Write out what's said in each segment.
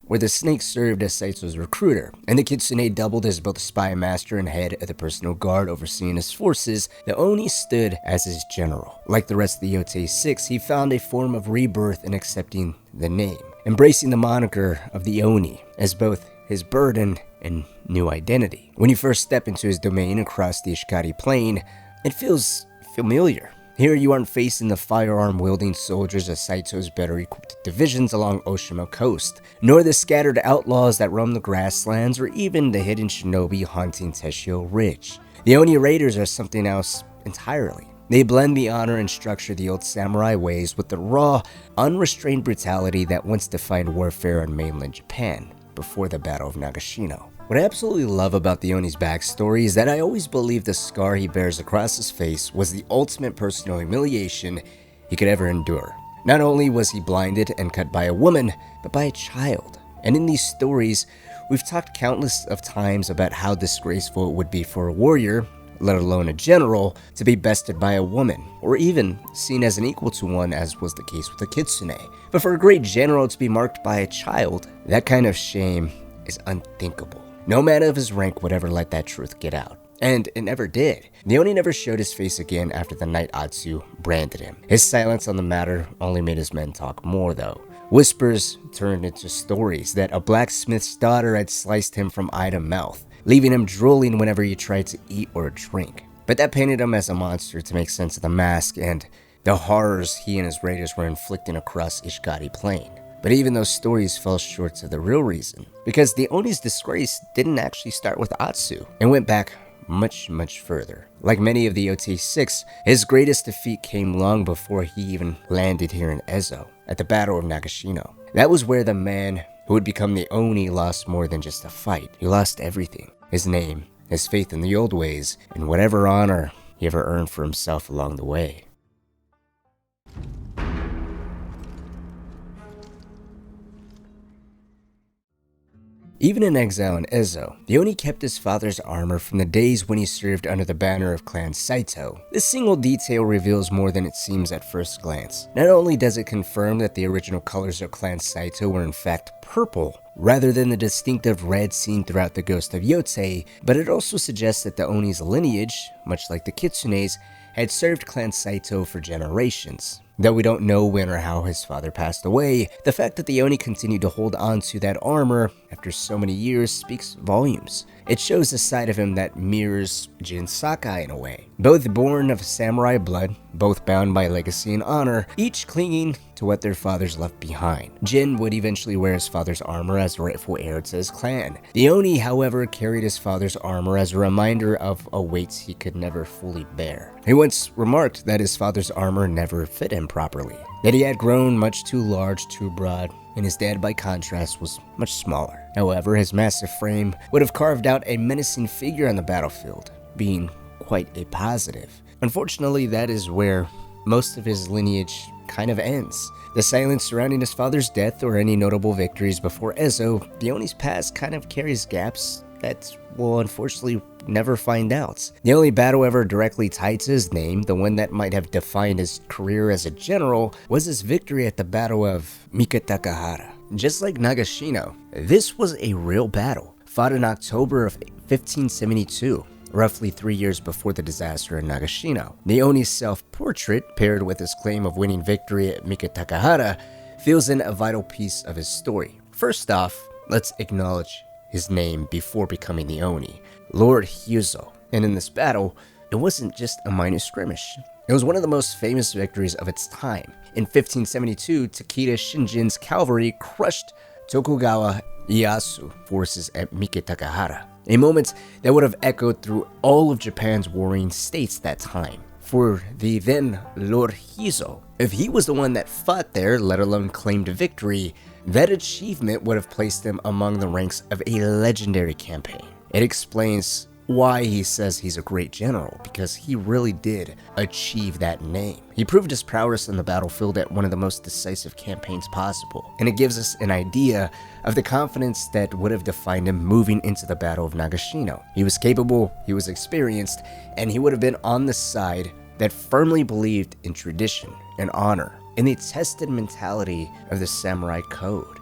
where the snake served as Saito's recruiter, and the kitsune doubled as both spy master and head of the personal guard overseeing his forces, the Oni stood as his general. Like the rest of the Yotei Six, he found a form of rebirth in accepting the name, embracing the moniker of the Oni as both his burden and new identity. When you first step into his domain across the Ishikari Plain, it feels familiar. Here you aren't facing the firearm-wielding soldiers of Saito's better-equipped divisions along Oshima coast, nor the scattered outlaws that roam the grasslands, or even the hidden shinobi haunting Teshio Ridge. The Oni Raiders are something else entirely. They blend the honor and structure of the old samurai ways with the raw, unrestrained brutality that once defined warfare on mainland Japan before the Battle of Nagashino. What I absolutely love about the Oni's backstory is that I always believed the scar he bears across his face was the ultimate personal humiliation he could ever endure. Not only was he blinded and cut by a woman, but by a child. And in these stories, we've talked countless of times about how disgraceful it would be for a warrior, let alone a general, to be bested by a woman, or even seen as an equal to one, as was the case with the kitsune. But for a great general to be marked by a child, that kind of shame is unthinkable. No man of his rank would ever let that truth get out. And it never did. The Oni never showed his face again after the night Atsu branded him. His silence on the matter only made his men talk more though. Whispers turned into stories that a blacksmith's daughter had sliced him from eye to mouth, leaving him drooling whenever he tried to eat or drink. But that painted him as a monster to make sense of the mask and the horrors he and his raiders were inflicting across Ishikari Plain. But even those stories fell short of the real reason, because the Oni's disgrace didn't actually start with Atsu, and went back much further. Like many of the Yotei Six, his greatest defeat came long before he even landed here in Ezo, at the Battle of Nagashino. That was where the man who would become the Oni lost more than just a fight. He lost everything. His name, his faith in the old ways, and whatever honor he ever earned for himself along the way. Even in exile in Ezo, the Oni kept his father's armor from the days when he served under the banner of Clan Saito. This single detail reveals more than it seems at first glance. Not only does it confirm that the original colors of Clan Saito were in fact purple, rather than the distinctive red seen throughout the Ghost of Yotei, but it also suggests that the Oni's lineage, much like the Kitsune's, had served Clan Saito for generations. Though we don't know when or how his father passed away, the fact that the Oni continued to hold on to that armor after so many years speaks volumes. It shows a side of him that mirrors Jin Sakai in a way. Both born of samurai blood, both bound by legacy and honor, each clinging to what their fathers left behind. Jin would eventually wear his father's armor as rightful heir to his clan. The Oni, however, carried his father's armor as a reminder of a weight he could never fully bear. He once remarked that his father's armor never fit him properly, that he had grown much too large, too broad, and his dad, by contrast, was much smaller. However, his massive frame would have carved out a menacing figure on the battlefield, being quite a positive. Unfortunately, that is where most of his lineage kind of ends. The silence surrounding his father's death or any notable victories before Ezo, the Oni's past kind of carries gaps that we'll unfortunately never find out. The only battle ever directly tied to his name, the one that might have defined his career as a general, was his victory at the Battle of Mikatagahara. Just like Nagashino, this was a real battle, fought in October of 1572, roughly 3 years before the disaster in Nagashino. The Oni's self-portrait, paired with his claim of winning victory at Mikatagahara, fills in a vital piece of his story. First off, let's acknowledge his name before becoming the Oni, Lord Hyozo. And in this battle, it wasn't just a minor skirmish. It was one of the most famous victories of its time. In 1572, Takeda Shinjin's cavalry crushed Tokugawa Ieyasu forces at Mikatagahara, a moment that would have echoed through all of Japan's warring states that time. For the then Lord Hyozo, if he was the one that fought there, let alone claimed victory, that achievement would have placed him among the ranks of a legendary campaign. It explains why he says he's a great general, because he really did achieve that name. He proved his prowess on the battlefield at one of the most decisive campaigns possible, and it gives us an idea of the confidence that would have defined him moving into the Battle of Nagashino. He was capable, he was experienced, and he would have been on the side that firmly believed in tradition and honor, and the tested mentality of the samurai code.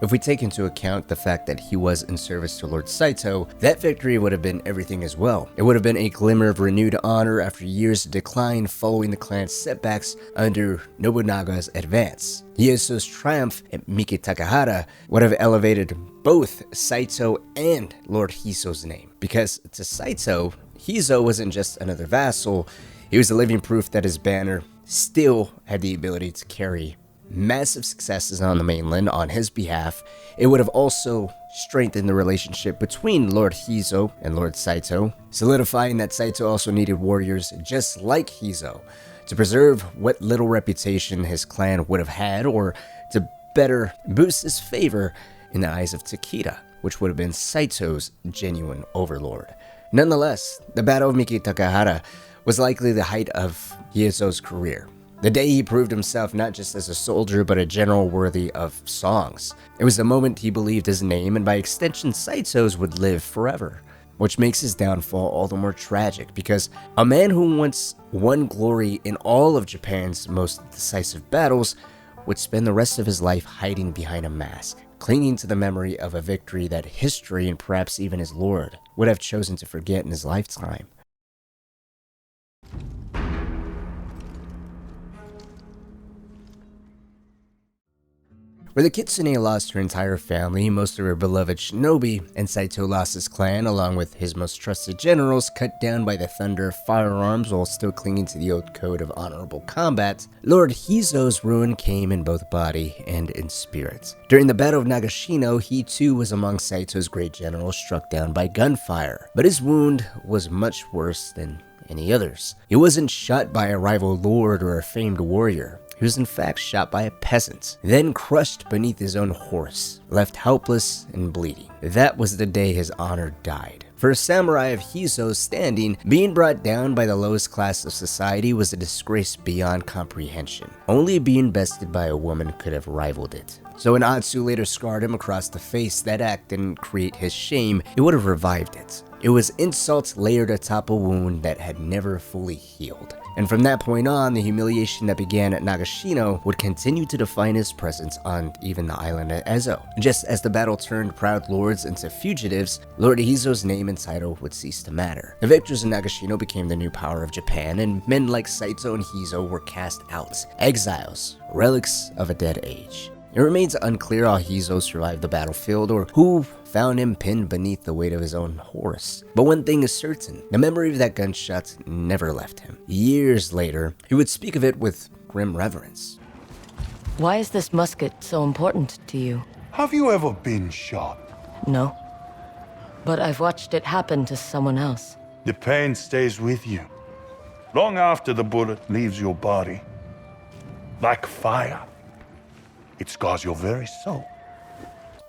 If we take into account the fact that he was in service to Lord Saito, that victory would have been everything as well. It would have been a glimmer of renewed honor after years of decline following the clan's setbacks under Nobunaga's advance. Hyozo's triumph at Mikatagahara would have elevated both Saito and Lord Hyozo's name, because to Saito, Hyozo wasn't just another vassal, he was the living proof that his banner still had the ability to carry massive successes on the mainland on his behalf. It would have also strengthened the relationship between Lord Hyozo and Lord Saito, solidifying that Saito also needed warriors just like Hyozo to preserve what little reputation his clan would have had, or to better boost his favor in the eyes of Takeda, which would have been Saito's genuine overlord. Nonetheless, the Battle of Mikatagahara was likely the height of Hyozo's career. The day he proved himself not just as a soldier, but a general worthy of songs. It was the moment he believed his name, and by extension Saito's, would live forever. Which makes his downfall all the more tragic, because a man who once won glory in all of Japan's most decisive battles would spend the rest of his life hiding behind a mask, clinging to the memory of a victory that history, and perhaps even his lord, would have chosen to forget in his lifetime. Where the Kitsune lost her entire family, most of her beloved shinobi, and Saito lost his clan along with his most trusted generals, cut down by the thunder of firearms while still clinging to the old code of honorable combat, Lord Hyozo's ruin came in both body and in spirit. During the Battle of Nagashino, he too was among Saito's great generals struck down by gunfire, but his wound was much worse than any others. He wasn't shot by a rival lord or a famed warrior. He was in fact shot by a peasant, then crushed beneath his own horse, left helpless and bleeding. That was the day his honor died. For a samurai of Hyozo's standing, being brought down by the lowest class of society was a disgrace beyond comprehension. Only being bested by a woman could have rivaled it. So when Atsu later scarred him across the face, that act didn't create his shame, it would have revived it. It was insult layered atop a wound that had never fully healed. And from that point on, the humiliation that began at Nagashino would continue to define his presence on even the island of Ezo. Just as the battle turned proud lords into fugitives, Lord Hyozo's name and title would cease to matter. The victors in Nagashino became the new power of Japan, and men like Saito and Hyozo were cast out, exiles, relics of a dead age. It remains unclear how Hyozo survived the battlefield or who found him pinned beneath the weight of his own horse. But one thing is certain, the memory of that gunshot never left him. Years later, he would speak of it with grim reverence. Why is this musket so important to you? Have you ever been shot? No. But I've watched it happen to someone else. The pain stays with you, long after the bullet leaves your body. Like fire. It scars your very soul.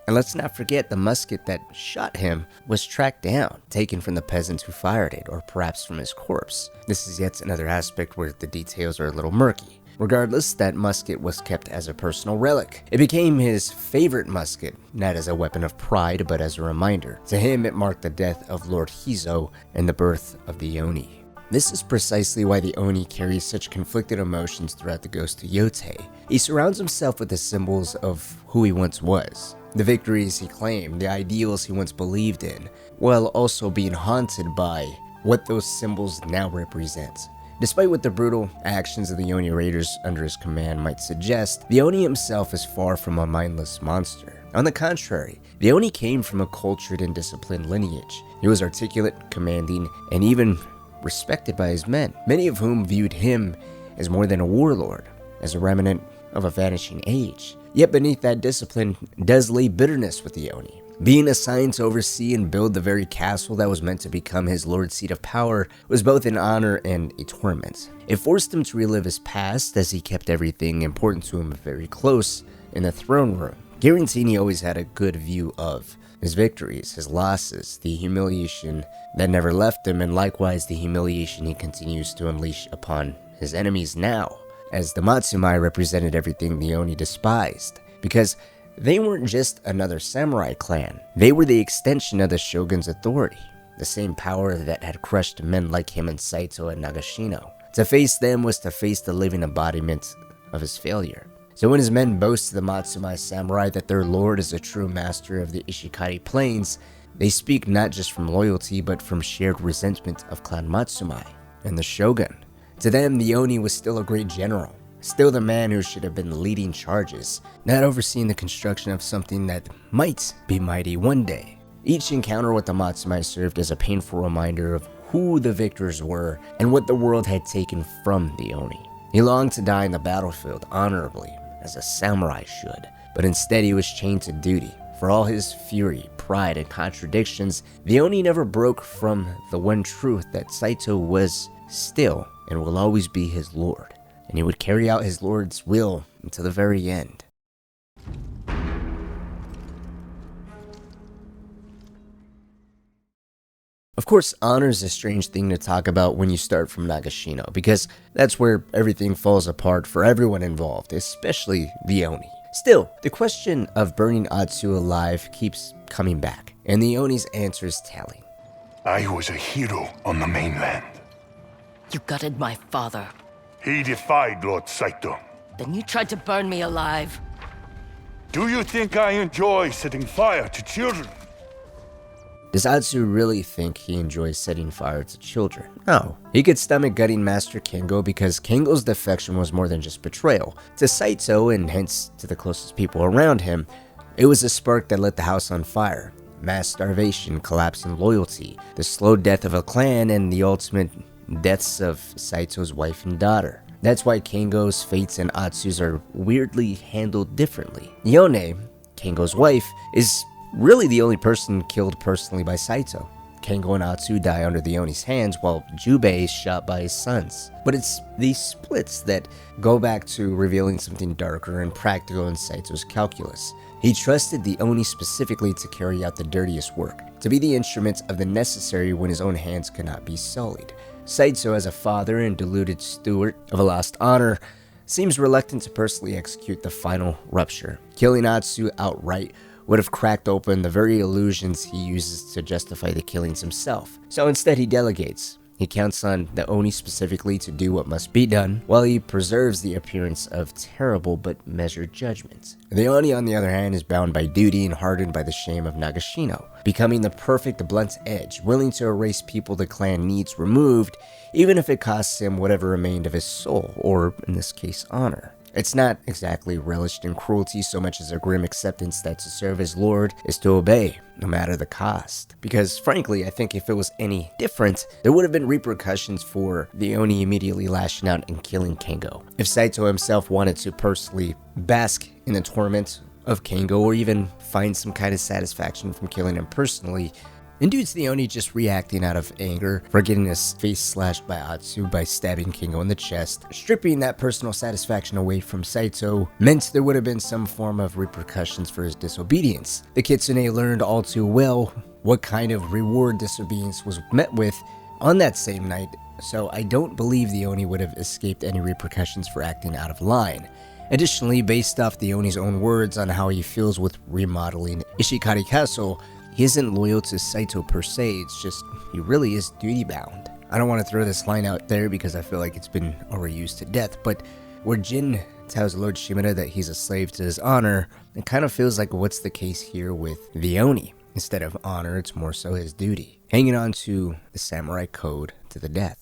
And let's not forget the musket that shot him was tracked down, taken from the peasant who fired it, or perhaps from his corpse. This is yet another aspect where the details are a little murky. Regardless, that musket was kept as a personal relic. It became his favorite musket, not as a weapon of pride, but as a reminder. To him, it marked the death of Lord Hyozo and the birth of the Oni. This is precisely why the Oni carries such conflicted emotions throughout the Ghost of Yotei. He surrounds himself with the symbols of who he once was, the victories he claimed, the ideals he once believed in, while also being haunted by what those symbols now represent. Despite what the brutal actions of the Oni raiders under his command might suggest, the Oni himself is far from a mindless monster. On the contrary, the Oni came from a cultured and disciplined lineage. He was articulate, commanding, and even respected by his men, many of whom viewed him as more than a warlord, as a remnant of a vanishing age. Yet beneath that discipline does lay bitterness with the Oni. Being assigned to oversee and build the very castle that was meant to become his lord's seat of power was both an honor and a torment. It forced him to relive his past, as he kept everything important to him very close in the throne room, guaranteeing he always had a good view of his victories, his losses, the humiliation that never left him, and likewise the humiliation he continues to unleash upon his enemies now, as the Matsumai represented everything the Oni despised, because they weren't just another samurai clan, they were the extension of the shogun's authority, the same power that had crushed men like him and Saito and Nagashino. To face them was to face the living embodiment of his failure. So when his men boast to the Matsumai samurai that their lord is a true master of the Ishikari Plains, they speak not just from loyalty but from shared resentment of Clan Matsumai and the shogun. To them, the Oni was still a great general, still the man who should have been leading charges, not overseeing the construction of something that might be mighty one day. Each encounter with the Matsumai served as a painful reminder of who the victors were and what the world had taken from the Oni. He longed to die in the battlefield honorably, as a samurai should, but instead he was chained to duty. For all his fury, pride, and contradictions, the Oni never broke from the one truth that Saito was still and will always be his lord, and he would carry out his lord's will until the very end. Of course, honor is a strange thing to talk about when you start from Nagashino, because that's where everything falls apart for everyone involved, especially the Oni. Still, the question of burning Atsu alive keeps coming back, and the Oni's answers tally. I was a hero on the mainland. You gutted my father. He defied Lord Saito. Then you tried to burn me alive. Do you think I enjoy setting fire to children? Does Atsu really think he enjoys setting fire to children? No. He could stomach gutting Master Kengo because Kengo's defection was more than just betrayal. To Saito, and hence to the closest people around him, it was a spark that lit the house on fire. Mass starvation, collapsing loyalty, the slow death of a clan, and the ultimate deaths of Saito's wife and daughter. That's why Kengo's fates and Atsu's are weirdly handled differently. Yone, Kengo's wife, is really the only person killed personally by Saito. Kengo and Atsu die under the Oni's hands while Jubei is shot by his sons. But it's these splits that go back to revealing something darker and practical in Saito's calculus. He trusted the Oni specifically to carry out the dirtiest work, to be the instrument of the necessary when his own hands could not be sullied. Saito, as a father and deluded steward of a lost honor, seems reluctant to personally execute the final rupture. Killing Atsu outright would have cracked open the very illusions he uses to justify the killings himself. So instead he delegates. He counts on the Oni specifically to do what must be done, while he preserves the appearance of terrible but measured judgment. The Oni, on the other hand, is bound by duty and hardened by the shame of Nagashino, becoming the perfect blunt edge, willing to erase people the clan needs removed, even if it costs him whatever remained of his soul, or in this case, honor. It's not exactly relished in cruelty so much as a grim acceptance that to serve his lord is to obey, no matter the cost. Because frankly, I think if it was any different, there would have been repercussions for the Oni immediately lashing out and killing Kengo. If Saito himself wanted to personally bask in the torment of Kengo, or even find some kind of satisfaction from killing him personally, induced the Oni just reacting out of anger for getting his face slashed by Atsu by stabbing Kengo in the chest, stripping that personal satisfaction away from Saito, meant there would have been some form of repercussions for his disobedience. The Kitsune learned all too well what kind of reward disobedience was met with on that same night, so I don't believe the Oni would have escaped any repercussions for acting out of line. Additionally, based off the Oni's own words on how he feels with remodeling Ishikari Castle, he isn't loyal to Saito per se, it's just he really is duty bound. I don't want to throw this line out there because I feel like it's been overused to death, but where Jin tells Lord Shimada that he's a slave to his honor, it kind of feels like what's the case here with the Oni. Instead of honor, it's more so his duty, hanging on to the samurai code to the death.